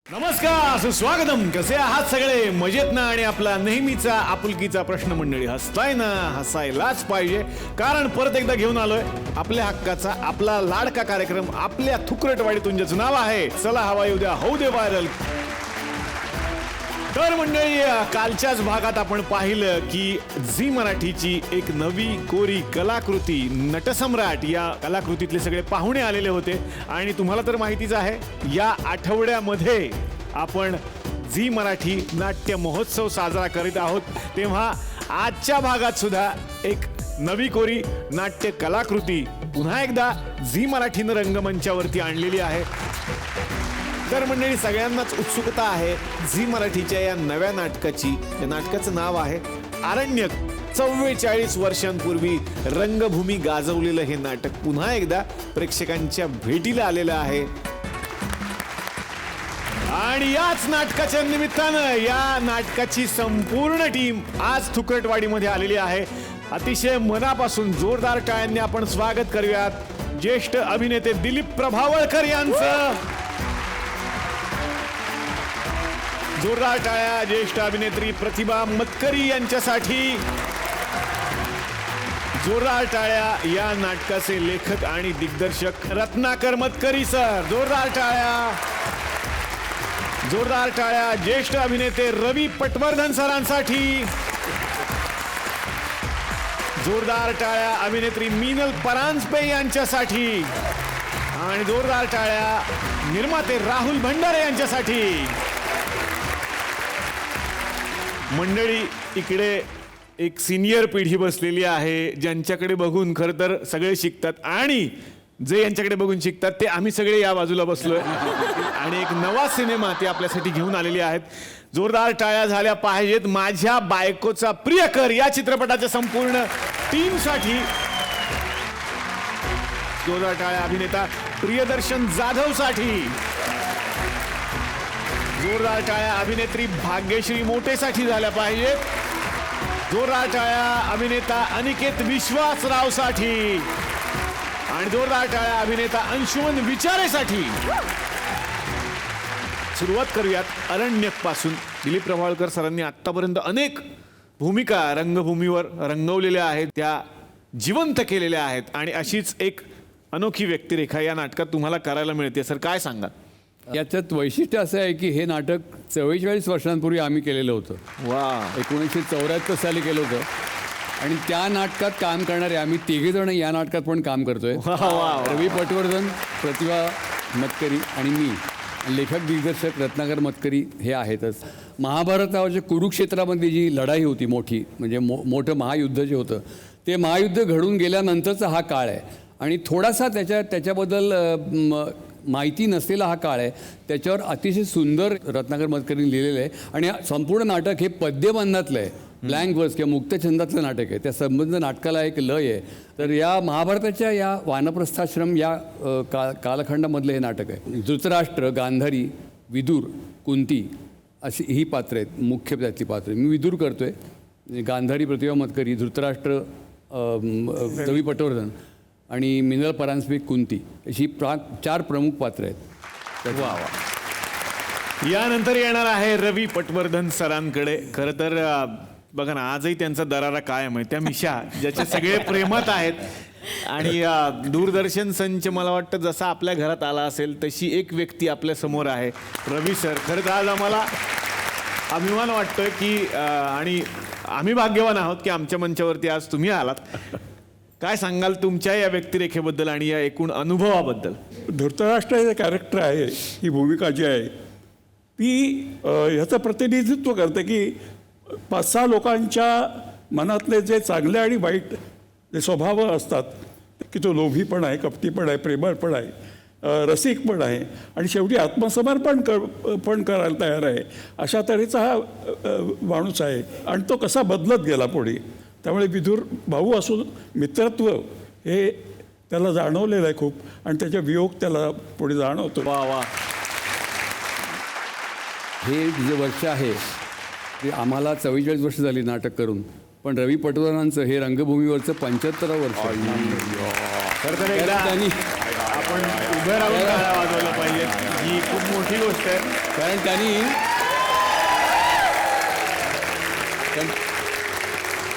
नमस्कार, सुस्वागतम. कसे आहात सगळे? मजेत ना? आणि आपला नेहमीचा आपुलकीचा प्रश्न मंडळी, हसताय ना? हसायलाच पाहिजे, कारण परत एकदा घेऊन आलोय आपल्या हक्काचा, आपला लाडका कार्यक्रम, आपल्या थुकरटवाडीतून ज्याचं नाव आहे चला हवा येऊ द्या, होऊ दे व्हायरल. तर मंडळी, कालच्याच भागात आपण पाहिलं की झी मराठीची एक नवी कोरी कलाकृती नटसम्राट या कलाकृतीतले सगळे पाहुणे आलेले होते. आणि तुम्हाला तर माहितीच आहे, या आठवड्यामध्ये आपण झी मराठी नाट्य महोत्सव साजरा करीत आहोत. तेव्हा आजच्या भागात सुद्धा एक नवी कोरी नाट्य कलाकृती पुन्हा एकदा झी मराठीनं रंगमंचावरती आणलेली आहे. तर मंडळी, सगळ्यांनाच उत्सुकता आहे झी मराठीच्या या नव्या नाटकाची. या नाटकाचं नाव आहे आरण्यक. 44 वर्षांपूर्वी रंगभूमी गाजवलेलं हे नाटक पुन्हा एकदा प्रेक्षकांच्या भेटीला आलेलं आहे. आणि याच नाटकाच्या निमित्तानं या नाटकाची संपूर्ण टीम आज थुकरटवाडीमध्ये आलेली आहे. अतिशय मनापासून जोरदार टाळ्यांनी आपण स्वागत करूयात ज्येष्ठ अभिनेते दिलीप प्रभावळकर यांचं. जोरदार टाळ्या ज्येष्ठ अभिनेत्री प्रतिभा मतकरी यांच्यासाठी. जोरदार टाळ्या या नाटकाचे लेखक आणि दिग्दर्शक रत्नाकर मतकरी सर. जोरदार टाळ्या. जोरदार टाळ्या ज्येष्ठ अभिनेते रवी पटवर्धन सरांसाठी. जोरदार टाळ्या अभिनेत्री मीनल परांजपे यांच्यासाठी. आणि जोरदार टाळ्या निर्माते राहुल भंडारे यांच्यासाठी. मंडळी, इकडे एक सिनियर पिढी बसलेली आहे ज्यांच्याकडे बघून खरं तर सगळे शिकतात, आणि जे यांच्याकडे बघून शिकतात ते आम्ही सगळे या बाजूला बसलोय. आणि एक नवा सिनेमा ते आपल्यासाठी घेऊन आलेले आहेत. जोरदार टाळ्या झाल्या पाहिजेत माझ्या बायकोचा प्रियकर या चित्रपटाच्या संपूर्ण टीमसाठी. जोरदार टाळ्या अभिनेता प्रियदर्शन जाधव साठी. जोरदार टाळ्या अभिनेत्री भाग्यश्री मोटेसाठी झाल्या पाहिजेत. जोरदार टाळ्या अभिनेता अनिकेत विश्वासराव साठी. आणि जोरदार टाळ्या अभिनेता अंशुमन विचारेसाठी. सुरुवात करूयात अरण्यक पासून. दिलीप प्रभावळकर सरांनी आतापर्यंत अनेक भूमिका रंगभूमीवर रंगवलेल्या आहेत, त्या जिवंत केलेल्या आहेत, आणि अशीच एक अनोखी व्यक्तिरेखा या नाटकात तुम्हाला करायला मिळते. सर, काय सांगा? याच्यात वैशिष्ट्य असं आहे की हे नाटक 44 वर्षांपूर्वी आम्ही केलेलं होतं. वा. 1974 साली केलं होतं. आणि त्या नाटकात काम करणारे आम्ही तिघेजण या नाटकात पण काम करतोय. रवी पटवर्धन, प्रतिभा मतकरी आणि मी. लेखक दिग्दर्शक रत्नाकर मतकरी हे आहेतच. महाभारतावरच्या कुरुक्षेत्रामध्ये जी लढाई होती मोठी, म्हणजे मोठं महायुद्ध जे होतं, ते महायुद्ध घडून गेल्यानंतरचा हा काळ आहे. आणि थोडासा त्याच्याबद्दल माहिती नसलेला हा काळ आहे. त्याच्यावर अतिशय सुंदर रत्नाकर मतकरींनी लिहिलेलं आहे. आणि संपूर्ण नाटक हे पद्यबंधातलं आहे, ब्लँक वर्स किंवा मुक्तछंदातलं नाटक आहे. त्या संबंध नाटकाला एक लय आहे. तर या महाभारताच्या या वानप्रस्थाश्रम या कालखंडामधलं हे नाटक आहे. धृतराष्ट्र, गांधारी, विदुर, कुंती अशी ही पात्रं आहेत, मुख्य त्यातली पात्रं. मी विदुर करतोय, गांधारी प्रतिभा मतकरी, धृतराष्ट्र रवी पटवर्धन आणि मिनल परांजपे कुंती अशी 4 प्रमुख पात्र आहेत. वा वा. यानंतर येणार आहे रवी पटवर्धन सरांकडे. खरं तर बघा ना, आजही त्यांचा दरारा कायम आहे. त्या मिशा ज्याचे सगळे प्रेमात आहेत. आणि दूरदर्शन संच मला वाटतं जसा आपल्या घरात आला असेल तशी एक व्यक्ती आपल्या समोर आहे, रवी सर. खरं तर आज आम्हाला अभिमान वाटतोय की आणि आम्ही भाग्यवान आहोत की आमच्या मंचावरती आज तुम्ही आलात. काय सांगाल तुमच्या या व्यक्तिरेखेबद्दल आणि या एकूण अनुभवाबद्दल? धृतराष्ट्र हे कॅरेक्टर आहे, ही भूमिका जी आहे ती ह्याचं प्रतिनिधित्व करते की 5-6 लोकांच्या मनातले जे चांगले आणि वाईट जे स्वभाव असतात, की तो लोभी पण आहे, कपटी पण आहे, प्रेमळ पण आहे, रसिक पण आहे, आणि शेवटी आत्मसमर्पण पण करायला तयार आहे. अशा तऱ्हेचा हा माणूस आहे. आणि तो कसा बदलत गेला पुढे. त्यामुळे विदुर भाऊ असून मित्रत्व हे त्याला जाणवलेलं आहे खूप, आणि त्याचा वियोग त्याला पुढे जाणवतो. वा वा. हे जे वर्ष आहे ते आम्हाला 44 वर्ष झाली नाटक करून, पण रवी पटवर्धनांचं हे रंगभूमीवरचं 75वं वर्ष. खरं तर एकदा आपण उभं राहून दाखवलं पाहिजे. ही खूप मोठी गोष्ट आहे. कारण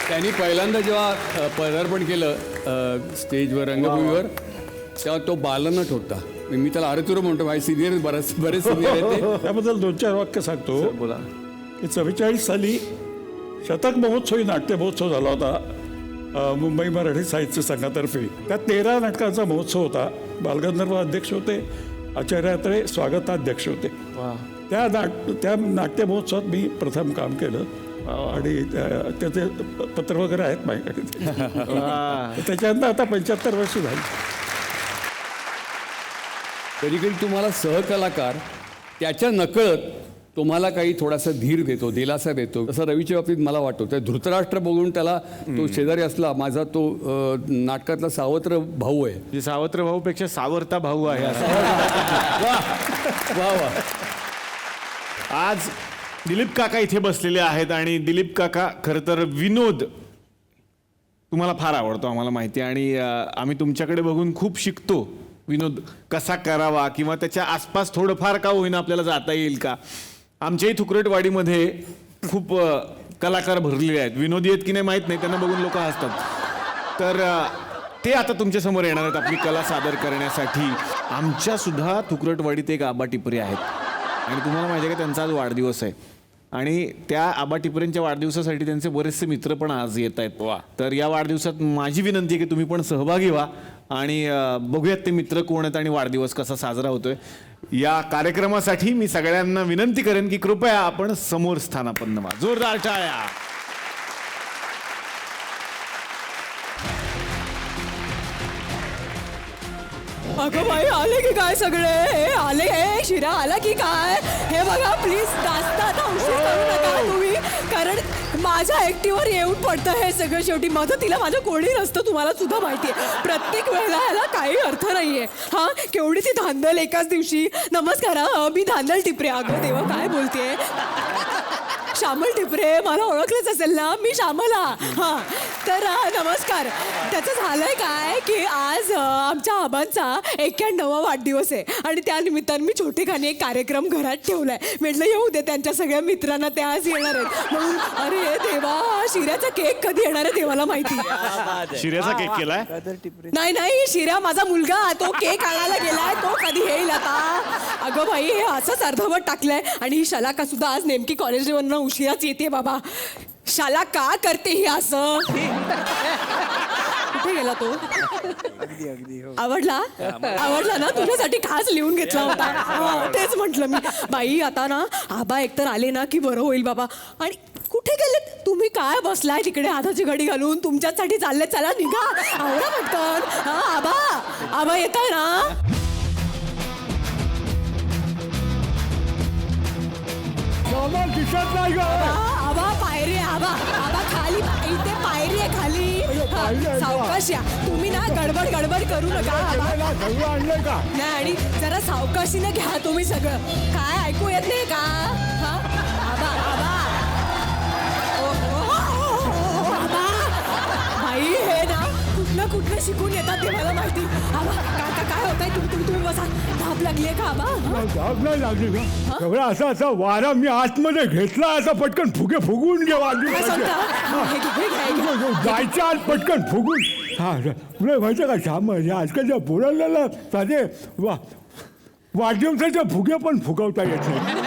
त्यांनी पहिल्यांदा जेव्हा पदार्पण केलं स्टेजवर रंगभूमीवर तेव्हा तो बालनट होता. मी त्याला अरे तुला म्हणतो माझे सिनियर बरेच सिनियर आहेत ते. त्याबद्दल 2-4 वाक्य सांगतो. बोला. की 44 साली शतक महोत्सवी नाट्य महोत्सव झाला होता मुंबई मराठी साहित्य संघातर्फे. त्यात 13 नाटकांचा महोत्सव होता. बालगंधर्व अध्यक्ष होते, आचार्य अत्रे स्वागताध्यक्ष होते. त्या नाट्य महोत्सवात मी प्रथम काम केलं आणि त्याचे पत्र वगैरे आहेत माझ्याकडे. त्याच्यानंतर आता 75 वर्ष झाली. कधी कधी तुम्हाला सहकलाकार त्याच्या नकळत तुम्हाला काही थोडासा धीर देतो, दिलासा देतो. तसं रवीच्या बाबतीत मला वाटतो. त्या धृतराष्ट्र बघून त्याला तो शेजारी असला माझा तो नाटकातला सावत्र भाऊ आहे. म्हणजे सावत्र भाऊपेक्षा सावरता भाऊ आहे असं. वा वा. आज दिलीप काका इथे बसलेले आहेत आणि दिलीप काका खरं तर विनोद तुम्हाला फार आवडतो आम्हाला माहिती आहे. आणि आम्ही तुमच्याकडे बघून खूप शिकतो. विनोद कसा करावा किंवा त्याच्या आसपास थोडंफार का होईना आपल्याला जाता येईल का. आमच्याही थुकरटवाडीमध्ये खूप कलाकार भरलेले आहेत. विनोदी आहेत की नाही माहीत नाही, त्यांना बघून लोक हसतात. तर ते आता तुमच्यासमोर येणार आहेत आपली कला सादर करण्यासाठी. आमच्यासुद्धा थुकरटवाडीत एक आबा टिपरे आहेत आणि तुम्हाला माहिती आहे का त्यांचा आज वाढदिवस आहे. आणि त्या आबा टिपरेंच्या वाढदिवसासाठी त्यांचे बरेचसे मित्र पण आज येत आहेत. तर या वाढदिवसात माझी विनंती आहे की तुम्ही पण सहभागी व्हा आणि बघूयात ते मित्र कोण आहेत आणि वाढदिवस कसा साजरा होतोय. या कार्यक्रमासाठी मी सगळ्यांना विनंती करेन की कृपया आपण समोर स्थानापन्न व्हा. जोरदार टाळ्या. अगं बाई, आले की काय सगळे? हे आले, हे शिरा आला की काय? हे बघा प्लीज, जास्त आता उशीर करू नका तुम्ही, कारण माझ्या एकटीवर येऊन पडतं हे सगळं. शेवटी मदतीला माझं कोणी नसतं, तुम्हाला सुद्धा माहिती आहे. प्रत्येक वेळेला ह्याला काही अर्थ नाहीये. हा, केवढी ती धांदल एकाच दिवशी. नमस्कार, मी धांदल टिपरे. अगं देवा, काय बोलतेय? श्यामल टिपरे, मला ओळखलंच असेल ना, मी श्यामला. हां, तर नमस्कार. त्याचं झालंय काय की आज आमच्या आबांचा 91वा वाढदिवस आहे आणि त्या निमित्तानं मी छोटेखानी एक कार्यक्रम घरात ठेवलाय. म्हटलं येऊ दे त्यांच्या सगळ्या मित्रांना, त्या आज येणार आहेत म्हणून. अरे देवा, शिऱ्याचा केक कधी येणार आहे देवाला माहिती. शिऱ्याचा केक केलाय? नाही, शिऱ्या माझा मुलगा, तो केक आणायला गेलाय, तो कधी येईल आता. अगं बाई, हे असंच अर्धवट टाकलंय. आणि ही शलाका सुद्धा आज नेमकी कॉलेजवरनं उशिराच येते बाबा. शाला का करते ही असं? कुठे गेला तो? आवडला ना? तुझ्यासाठी खास लिहून घेतला होता. तेच म्हटलं मी. बाई, आता ना आबा एकतर आले ना की बरं होईल बाबा. आणि कुठे गेलेत तुम्ही? काय बसलाय तिकडे हाताची घडी घालून? तुमच्यासाठी चालले, चला निघा, आवडा पटकन. हा, आबा येत आहे ना? आबा पायरी, आबा खाली, इथे पायरी आहे खाली. सावकाश या तुम्ही ना, गडबड करू नका. नाही, आणि जरा सावकाशीने घ्या तुम्ही सगळं. काय ऐकू येत नाही का? हा, आबा भाई, हे ना कुठलं शिकून येतात ते मला माहिती. आबा काय होत आहे? तुम्ही बसा. धाप लागली का आबा? धाप नाही लागली का? सगळं असा वारा मी आतमध्ये घेतला, असा पटकन फुगवून घे जायच्या आत पटकन फुगून. हा, तुला माहिती का श्याम, आजकालच्या पोरांना साधे वाढदिवसाचे फुगे पण फुगवता येत नाही.